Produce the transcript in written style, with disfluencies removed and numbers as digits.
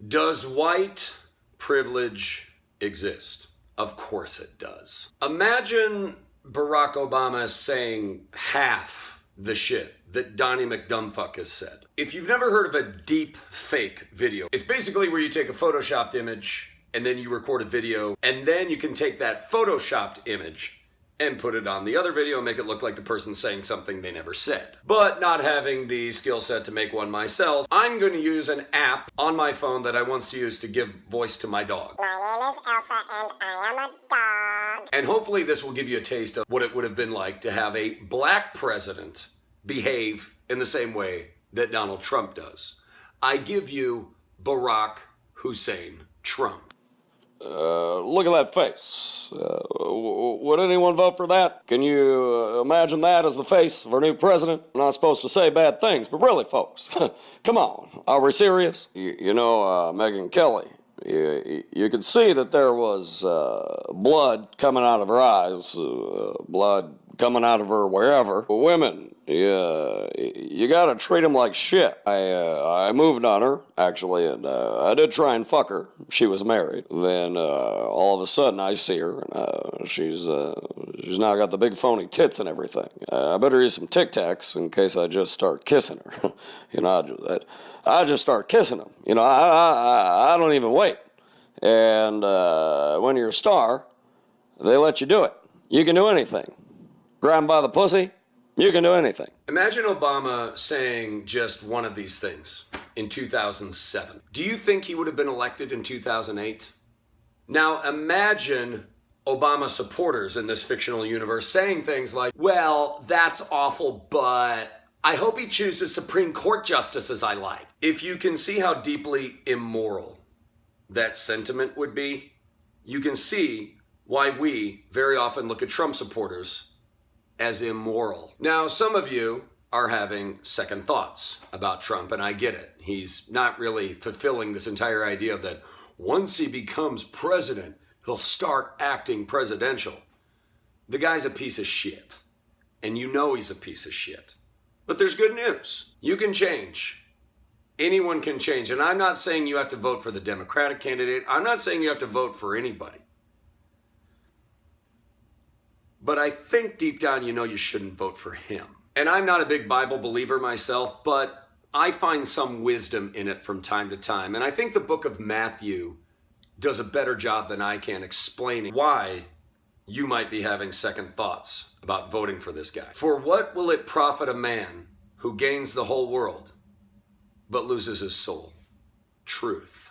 Does white privilege exist? Of course it does. Imagine Barack Obama saying half the shit that Donny McDumbfuck has said. If you've never heard of a deep fake video, it's basically where you take a photoshopped image and then you record a video, and then you can take that photoshopped image and put it on the other video and make it look like the person saying something they never said. But not having the skill set to make one myself, I'm going to use an app on my phone that I once used to give voice to my dog. My name is Elsa and I am a dog. And hopefully this will give you a taste of what it would have been like to have a black president behave in the same way that Donald Trump does. I give you Barack Hussein Trump. Look at that face. Would anyone vote for that? Can you imagine that as the face of our new president? I'm not supposed to say bad things, but really, folks, come on. Are we serious? Megyn Kelly, you could see that there was blood coming out of her eyes, blood coming out of her wherever. Women, you gotta treat them like shit. I moved on her, actually, and I did try and fuck her. She was married. Then all of a sudden I see her, and she's now got the big phony tits and everything. I better use some Tic Tacs in case I just start kissing her. I just start kissing them. I don't even wait. And when you're a star, they let you do it. You can do anything. Grab 'em by the pussy, you can do anything. Imagine Obama saying just one of these things in 2007. Do you think he would have been elected in 2008? Now imagine Obama supporters in this fictional universe saying things like, well, that's awful, but I hope he chooses Supreme Court justices I like. If you can see how deeply immoral that sentiment would be, you can see why we very often look at Trump supporters as immoral. Now, some of you are having second thoughts about Trump, and I get it. He's not really fulfilling this entire idea that once he becomes president, he'll start acting presidential. The guy's a piece of shit, and you know he's a piece of shit. But there's good news. You can change. Anyone can change. And I'm not saying you have to vote for the Democratic candidate. I'm not saying you have to vote for anybody. But I think deep down you know you shouldn't vote for him. And I'm not a big Bible believer myself, but I find some wisdom in it from time to time. And I think the book of Matthew does a better job than I can explaining why you might be having second thoughts about voting for this guy. For what will it profit a man who gains the whole world but loses his soul? Truth.